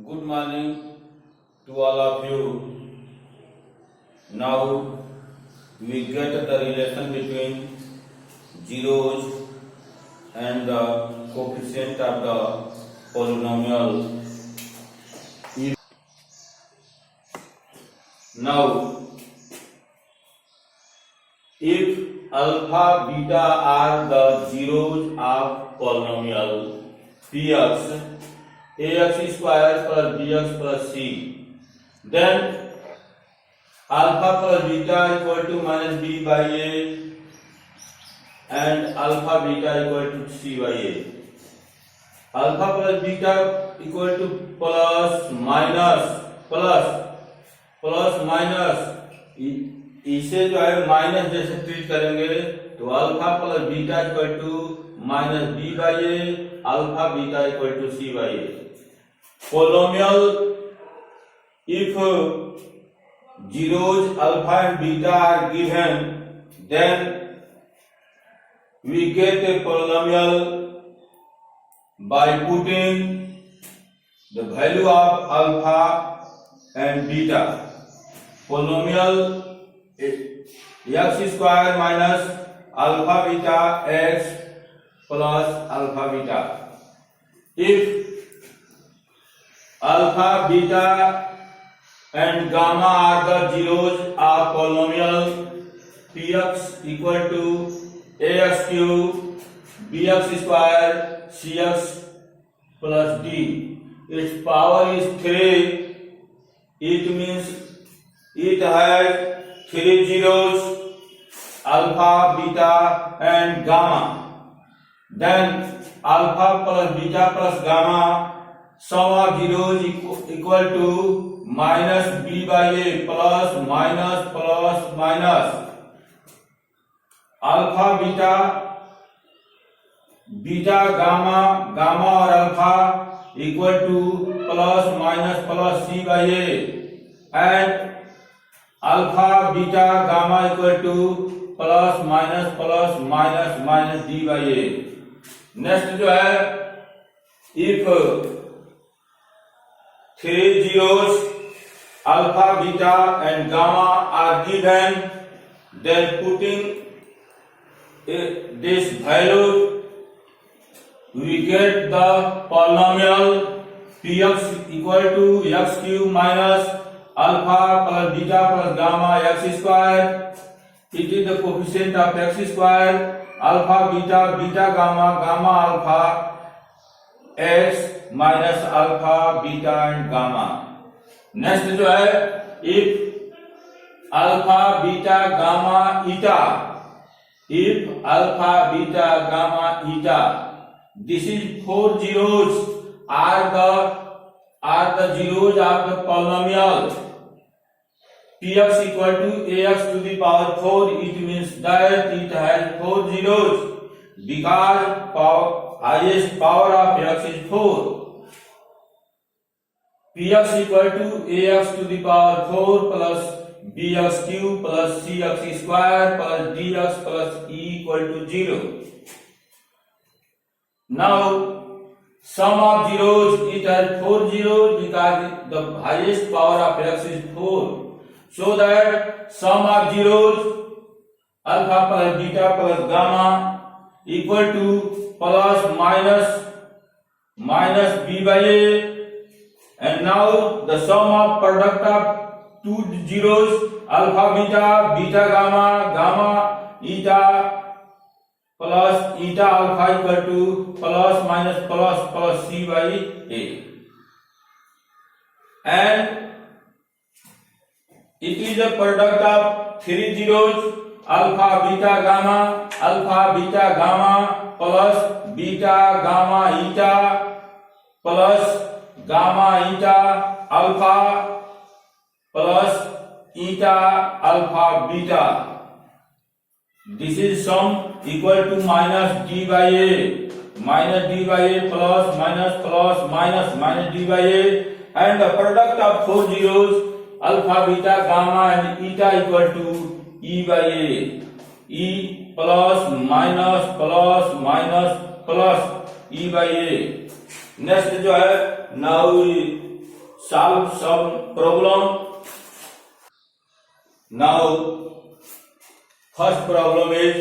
Good morning to all of you. Now we get the relation between zeros and the coefficient of the polynomial. Now, if alpha, beta are the zeros of polynomial px, ax square plus bx plus c, then alpha plus beta equal to minus b by a and alpha beta equal to c by a. Alpha plus beta equal to plus minus इसे जो है minus जैसे treat करेंगे तो alpha plus beta equal to minus B by A, alpha beta equal to C by A. Polynomial, if zeros alpha and beta are given, then we get a polynomial by putting the value of alpha and beta. Polynomial x square minus alpha beta x plus alpha beta. If alpha, beta and gamma are the zeros of polynomial px equal to ax cube bx square cx plus d. Its power is 3. It means it has 3 zeros, alpha, beta and gamma. Then alpha plus beta plus gamma, sum of zeros equal to minus b by a plus minus alpha beta gamma और alpha equal to plus minus c by a and alpha beta gamma equal to plus minus d by a. Next जो है, if 3 zeros alpha, beta and gamma are given, then putting this value we get the polynomial px equal to x cube minus alpha plus beta plus gamma x square. It is the coefficient of x square, alpha beta gamma alpha x minus alpha beta and gamma. Next जो है, if alpha beta gamma eta, this is 4 zeros are the zeros of the polynomial px equal to ax to the power 4. It means that it has 4 zeros because highest power of x is 4. px equal to ax to the power 4 plus bx cube plus cx square plus dx plus e equal to 0. Now sum of zeros, it has 4 zeros because the highest power of x is 4. So that sum of zeros alpha plus beta plus gamma equal to plus minus b by a, and now the sum of product of two zeros alpha beta gamma eta plus eta alpha equal to plus minus c by a, and it is a product of 3 zeros alpha beta gamma plus beta gamma eta plus gamma eta alpha plus eta alpha beta. This is sum equal to minus d by a plus minus d by a, and the product of 4 zeros alpha beta gamma and eta equal to e by a, e plus minus e by a. Next जो है, now solve some problem. Now first problem is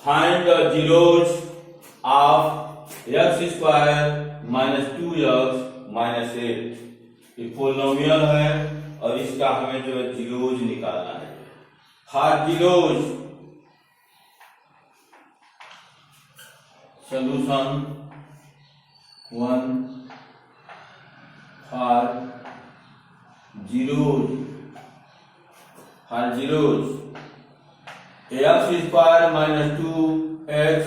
find the zeros of x square minus 2x minus 8. ये polynomial है और इसका हमें जो है zeros निकालना है. For zeros solution 1 for zeros x square minus 2x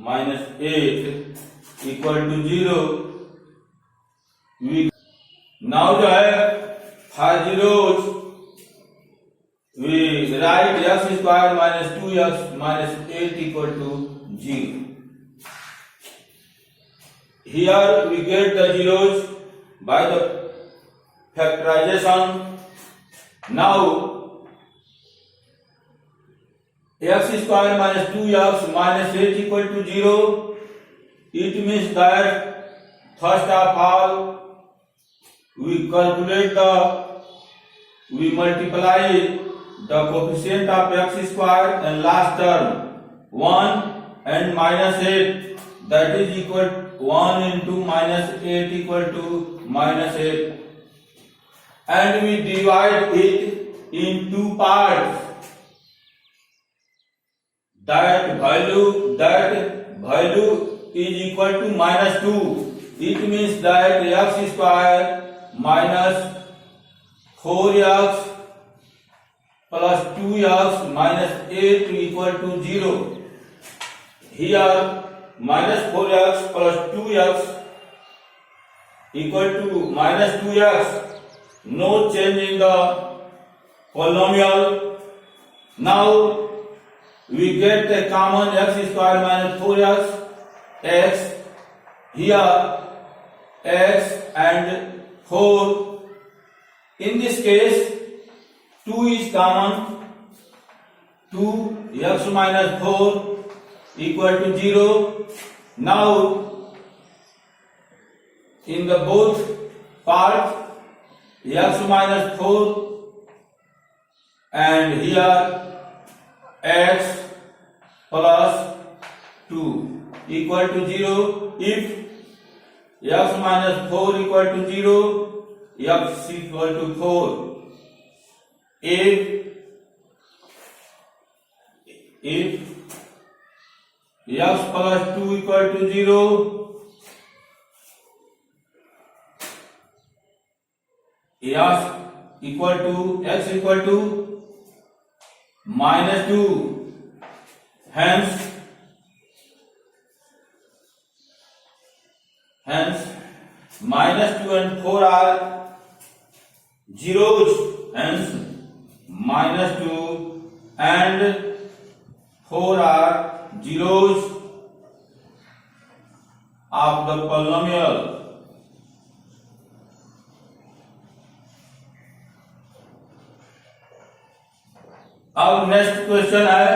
minus 8 equal to 0. Now जो है for zeros we write x square minus 2x minus 8 equal to 0. Here we get the zeros by the factorization. Now x square minus 2x minus 8 equal to 0. It means that first of all we multiply the coefficient of x square and last term 1 and minus 8, that is equal 1 into minus 8 equal to minus 8, and we divide it in two parts. That value is equal to minus 2. It means that x square minus 4x plus 2x minus 8 equal to 0. Here minus 4x plus 2x equal to minus 2x. No change in the polynomial. Now we get a common x square minus 4x, x, here x and 4. In this case 2 is common, 2x minus 4 equal to 0. Now in the both parts x minus 4 and here x plus 2 equal to 0. If x minus 4 equal to 0, x equal to 4. If x plus 2 equal to 0, x equal to minus 2. Hence minus 2 and 4 are zeros. Hence minus 2 and 4 are zeros of the polynomial. अब next question है,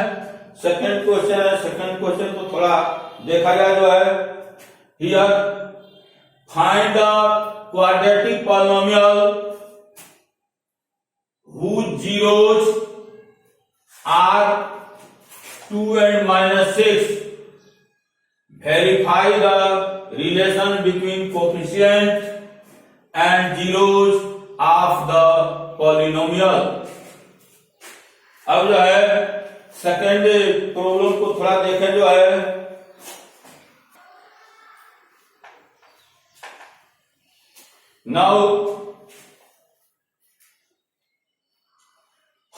second question है. Second question को थोड़ा देखा जाए जो है, here find the quadratic polynomial whose zeros are 2 and minus 6. Verify the relation between coefficient and zeros of the polynomial. अब जो है सेकेंड प्रॉब्लम को थोड़ा देखें जो है, now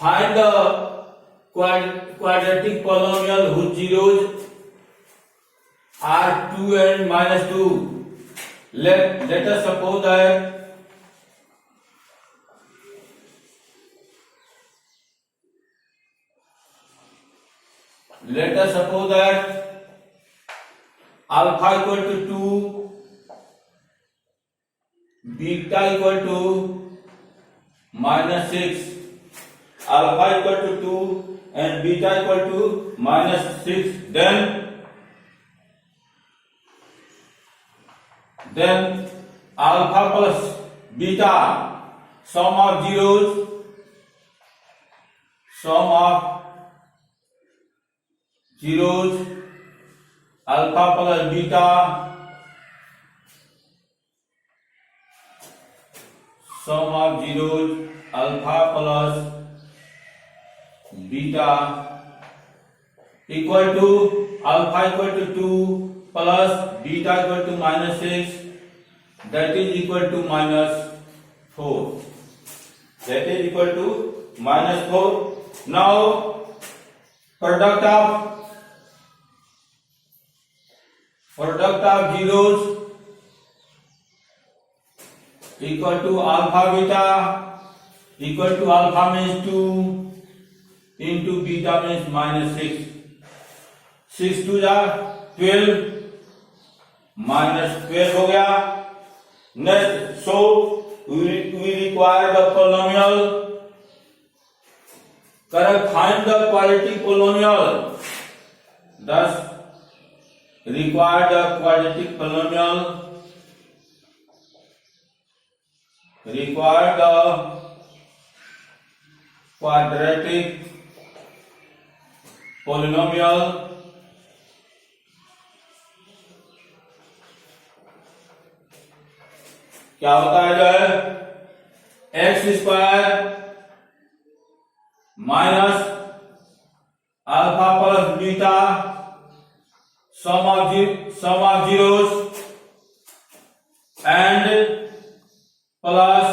find the quadratic polynomial whose zeros are 2 and minus 2. Let us suppose that alpha equal to 2, beta equal to minus 6. Alpha equal to 2 and beta equal to minus 6. Then then alpha plus beta, sum of zeros, alpha plus beta, sum of zeros, alpha plus beta equal to alpha equal to 2 plus beta equal to minus 6, that is equal to minus 4. That is equal to minus 4. Now product of zeros equal to alpha beta equal to alpha means 2 into beta means minus 6. 6 2 जा 12 minus 12 हो गया. Next, so we require the polynomial. Correct. Find the quadratic polynomial. Thus, require the quadratic polynomial. Require the quadratic polynomial. क्या होता है जो है x square minus alpha plus beta some of zeros and plus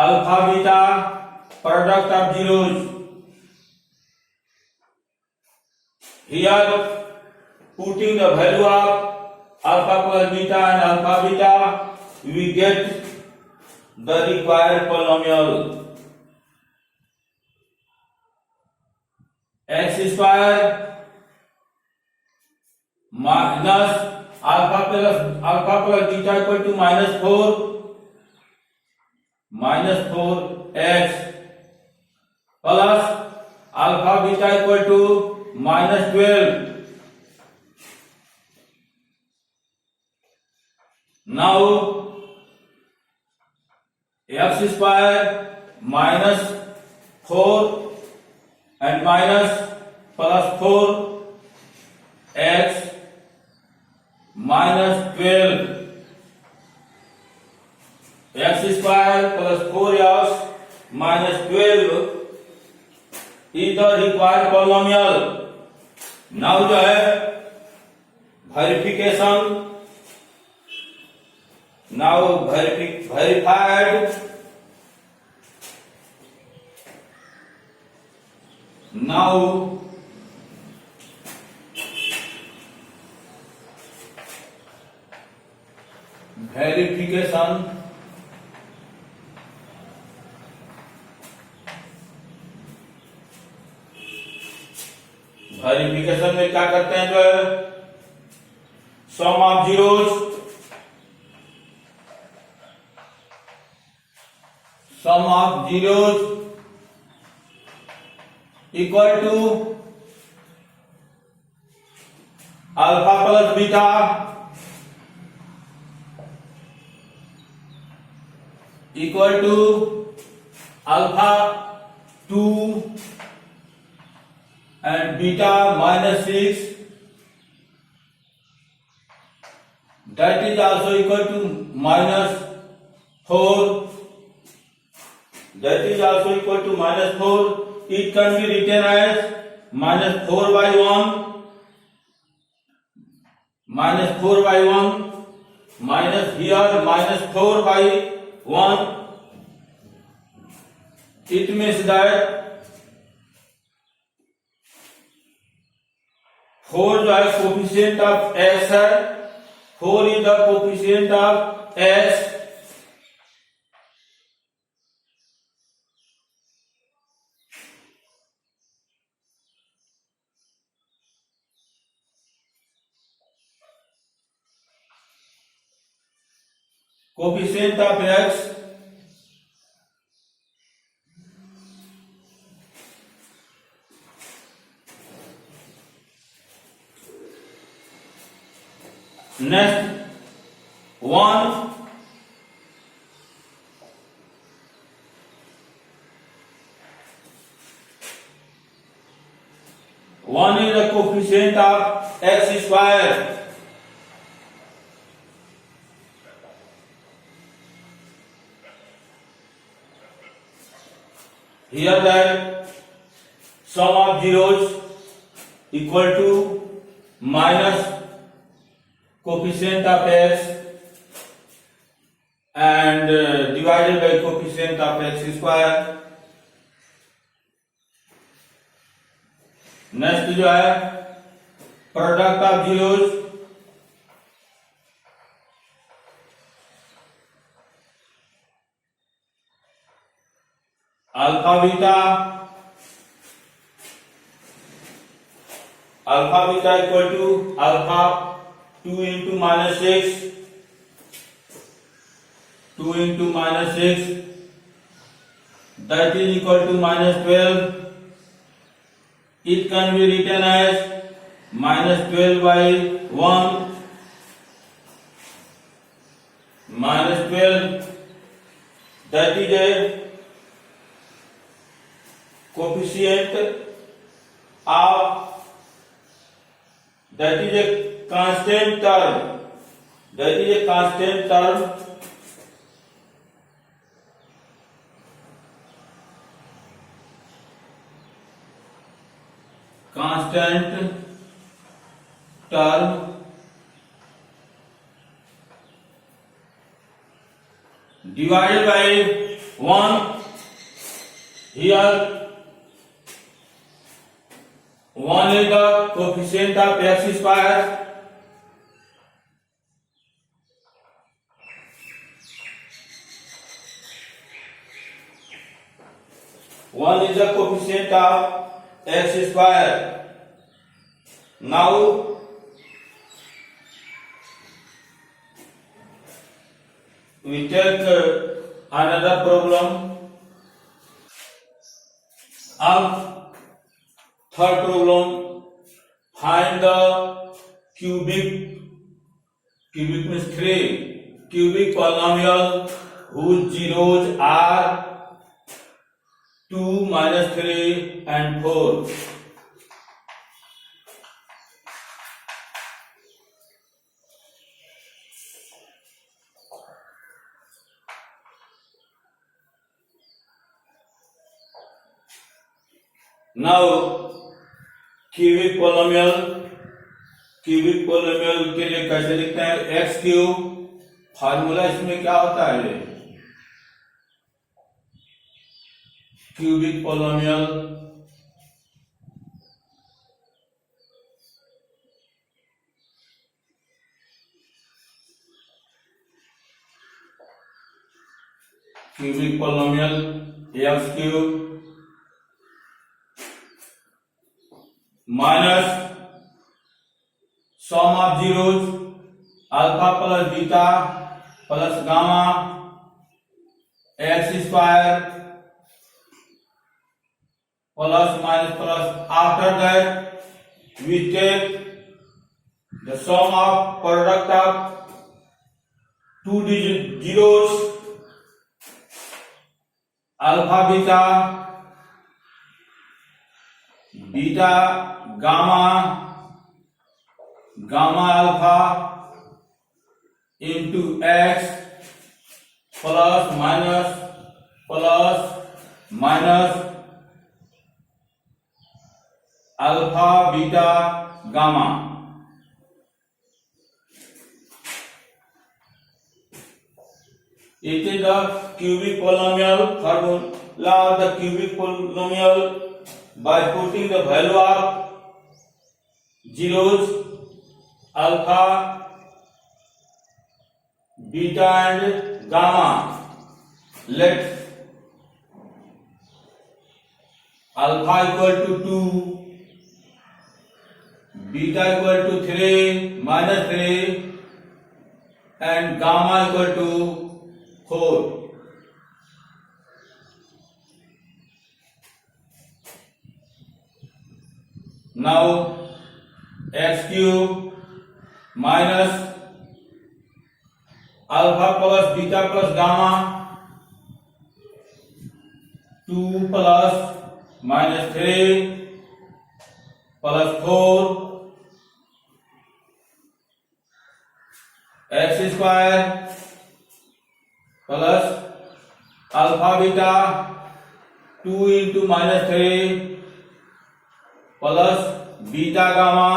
alpha beta product of zeros. Here putting the value of alpha plus beta and alpha beta, we get the required polynomial. X square minus alpha plus beta equal to minus 4x plus alpha beta equal to minus 12. Now x square minus 4 and minus plus 4 x minus 12. X square plus 4x minus 12 is the required polynomial. Now जो है verification. Now verified. Now verification. Verification में क्या करते हैं जो है sum of zeros equal to alpha plus beta equal to alpha 2 and beta minus 6, that is also equal to minus 4. That is also equal to minus 4. It can be written as minus 4 by 1 minus here minus 4 by 1. It means that 4 जो है coefficient of x है. 4 is the coefficient of x. Coefficient of x next 1 1 is the coefficient of x square. Here that sum of zeros equal to minus coefficient of x and divided by coefficient of x square. Next जो है product of zeros, alpha beta equal to alpha 2 into minus 6 that is equal to minus 12. It can be written as minus 12 by 1 minus 12, that is a coefficient of, that is a constant term, divided by 1. Here 1 is the coefficient of x square. One is the coefficient of x square. Now we take another problem. Third problem, find the cubic means 3 cubic polynomial whose zeros are 2, minus 3 and 4. Now cubic polynomial के लिए कैसे लिखते हैं? X cube, formula इसमें क्या होता है? Cubic polynomial x cube minus sum of zeros alpha plus beta plus gamma x square plus minus plus. After that we take the sum of product of two digit zeros alpha beta gamma alpha into x plus minus alpha beta gamma. It is the cubic polynomial. Formula of the cubic polynomial by putting the value of zeros alpha, beta and gamma. Let alpha equal to 2, beta equal to 3 minus 3 and gamma equal to 4. Now x cube minus alpha plus beta plus gamma 2 plus -3 plus 4 x square plus alpha beta 2 into -3 plus beta gamma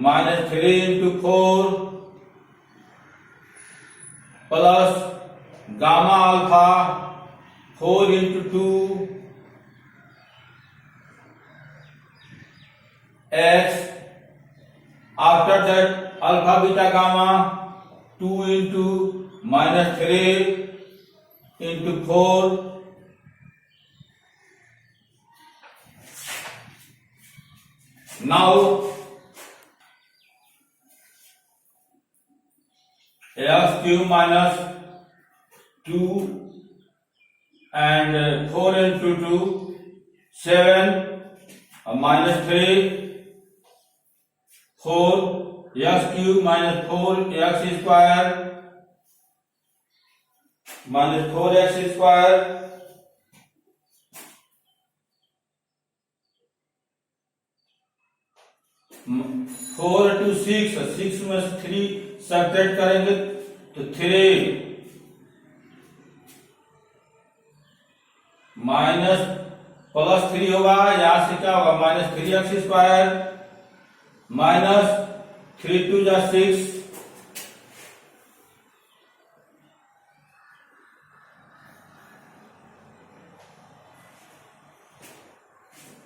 -3 into 4 plus gamma alpha 4 into 2 x after that alpha beta gamma 2 into -3 into 4 now x cube minus 2 and 4 into 2 7 -3 4 x cube minus 4 x square minus 4 x square 4 to 6 6 में 3 subtract करेंगे तो 3 minus plus 3 होगा, यहां से क्या होगा -3x square minus 3 2 जा 6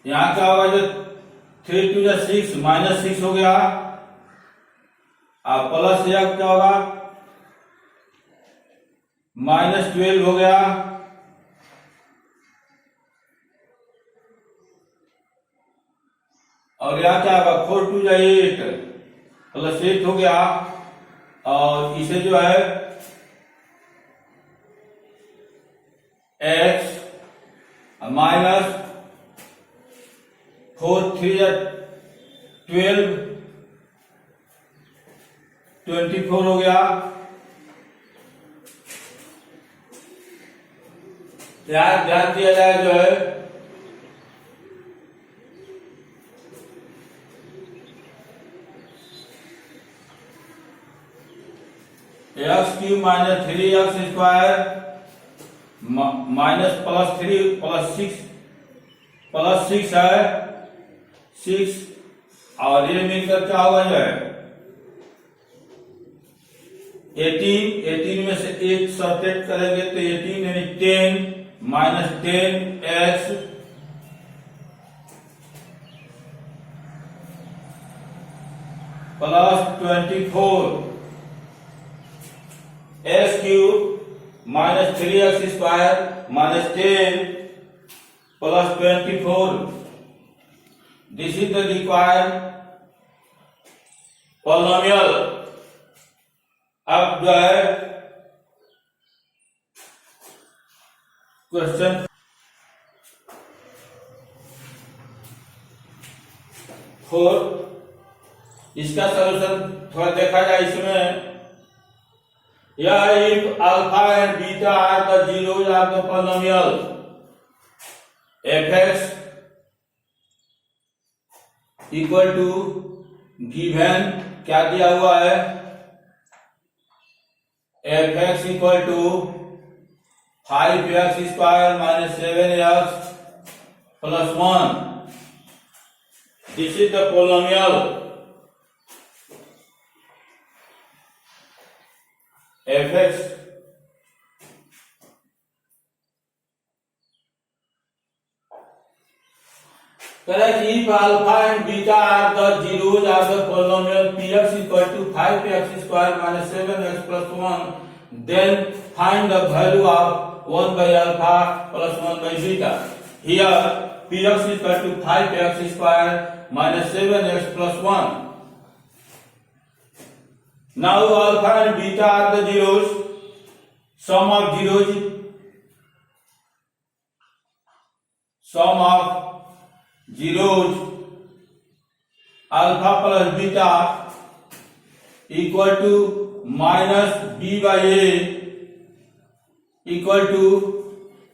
यहां क्या होगा जो 3 2 जा 6 -6 हो गया, अब प्लस या क्या होगा -12 हो गया, और यहाँ क्या होगा 4 2 जा 8 प्लस 8 हो गया, और इसे जो है x माइनस 4 3 या 12 24 हो गया, ध्यान दिया जाए जो है x cube minus 3x square minus plus 3 plus 6 है 6, और ये मिलकर क्या होगा जो है 18 में से 1 सब्ट्रैक्ट करेंगे तो 18 यानी 10 minus 10x plus 24 x cube minus 3x square minus 10 plus 24, this is the required polynomial. अब जो है क्वेश्चन 4, इसका सलूशन थोड़ा देखा जाए इसमें, या if alpha and beta are the zeros of the polynomial fx equal to given क्या दिया हुआ है fx equal to 5x square minus 7x plus 1, this is the polynomial fx correct if alpha and beta are the zeros of the polynomial px equal to 5x square minus 7x plus 1, then find the value of 1 by alpha plus 1 by beta. Here px equal to 5x square minus 7x plus 1. Now alpha and beta are the zeros, sum of zeros, alpha plus beta equal to minus B by A equal to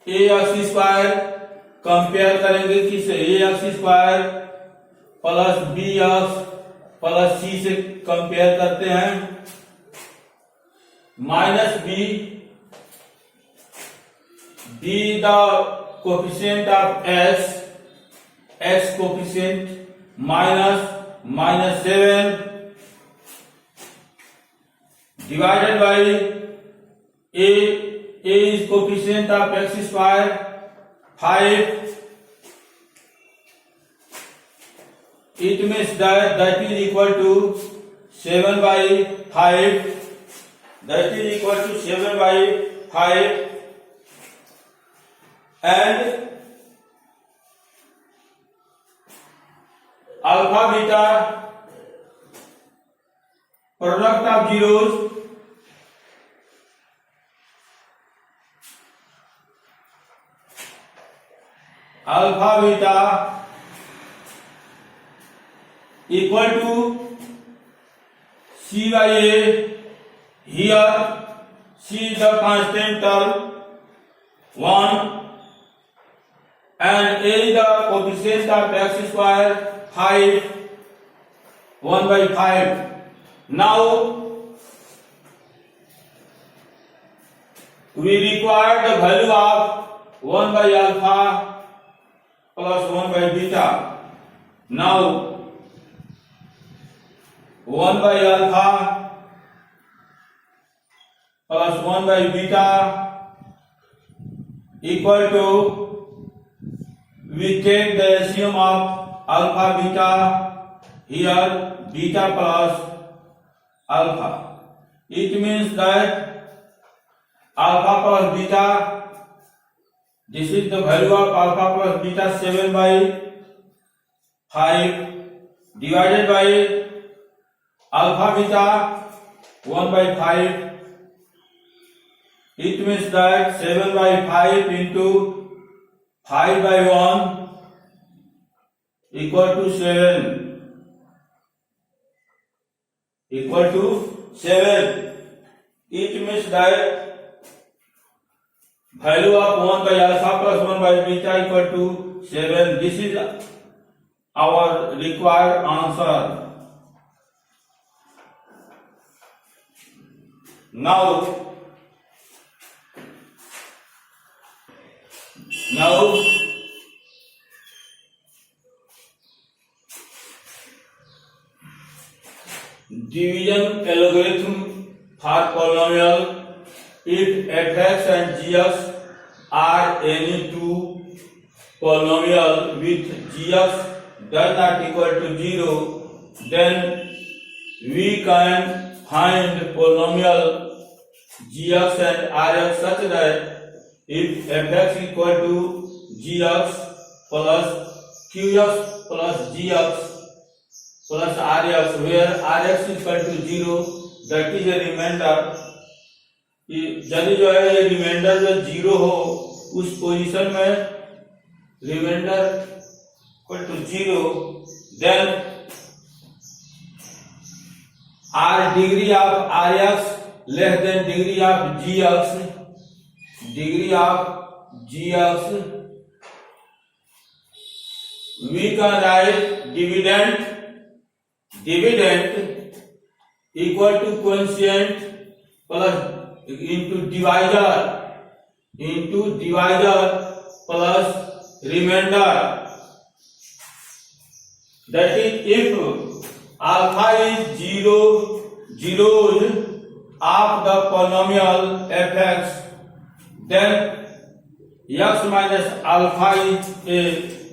A X square, compare करेंगे किससे, A X square plus B X plus C से compare करते हैं, minus B the coefficient of X coefficient minus 7 divided by a is coefficient of x square 5. It means that is equal to 7 by 5. That is equal to 7 by 5 and alpha beta product of zeros alpha beta equal to c by a. Here c is the constant term 1 and a is the coefficient of x square 5 1 by 5. Now we require the value of 1 by alpha plus 1 by beta. Now 1 by alpha plus 1 by beta equal to, we take the LCM of alpha beta, here beta plus alpha. It means that alpha plus beta, this is the value of alpha plus beta 7 by 5 divided by alpha beta 1 by 5. It means that 7 by 5 into 5 by 1 equal to 7. Equal to 7. It means that value of 1 by alpha plus 1 by beta equal to 7. This is our required answer. Now division algorithm for polynomial. If fx and gx are any two polynomial with gx does not equal to 0, then we can find polynomial gx and rx such that if fx equal to gx plus qx plus gx plus rx, where rx is equal to 0, that is a remainder. यदि जो है ये reminder जो 0 हो उस position में reminder equal to 0, then r degree of rx less than degree of gx, degree of gx, we can write dividend equal to quotient plus into divisor plus remainder. That is, if alpha is 0 zeros of the polynomial fx, then x minus alpha is a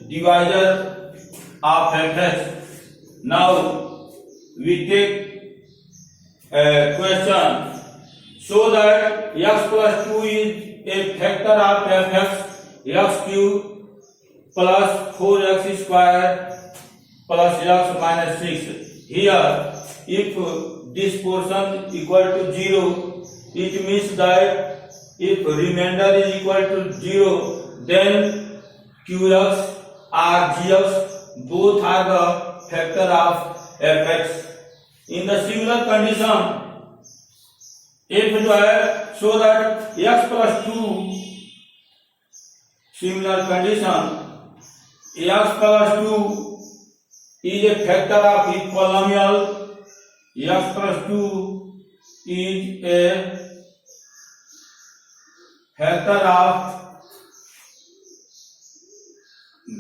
divisor of fx. Now we take a question. So that x plus 2 is a factor of fx, x cube plus 4x square plus x minus 6. Here, if this portion equal to 0, it means that if remainder is equal to 0, then qx or gx both are the factor of fx. In the similar condition, if जो है so that x plus 2 similar condition x plus 2 is a factor of each polynomial x plus 2 is a factor of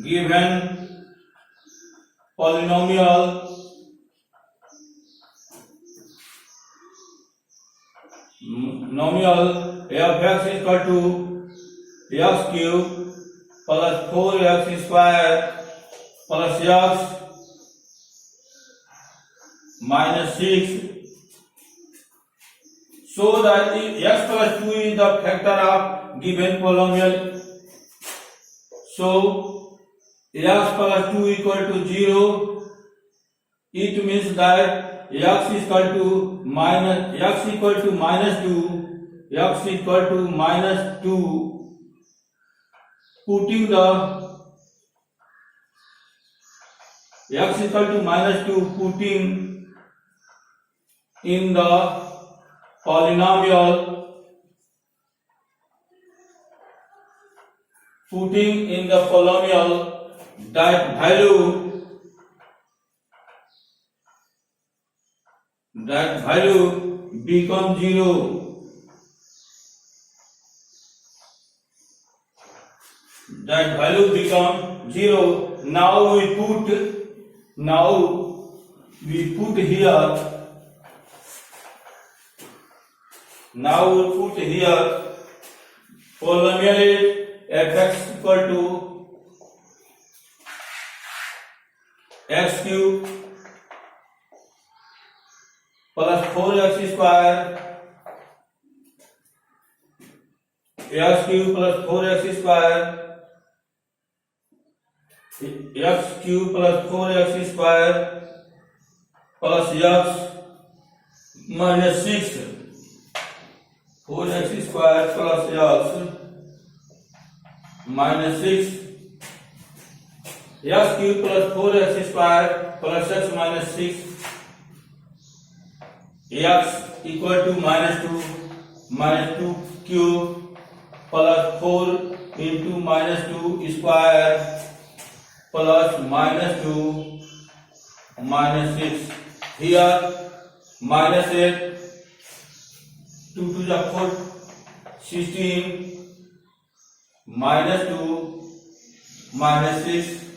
given polynomial f x is equal to x cube plus 4x square plus x minus 6, so that x plus 2 is the factor of given polynomial. So x plus 2 equal to 0. It means that x is equal to minus 2, x equal to minus 2. Putting the x equal to minus 2, putting in the polynomial, that value becomes 0. That value becomes 0. Now we put here polynomial fx equal to x cube plus 4x square, x cube plus 4x square, x cube plus 4x square plus x minus 6, 4x square plus x minus 6, x cube plus 4x square plus x minus 6, x equal to minus 2 cube plus 4 into minus 2 square plus minus 2 minus 6. Here minus 8, 2 to the 4, 16, minus 2 minus 6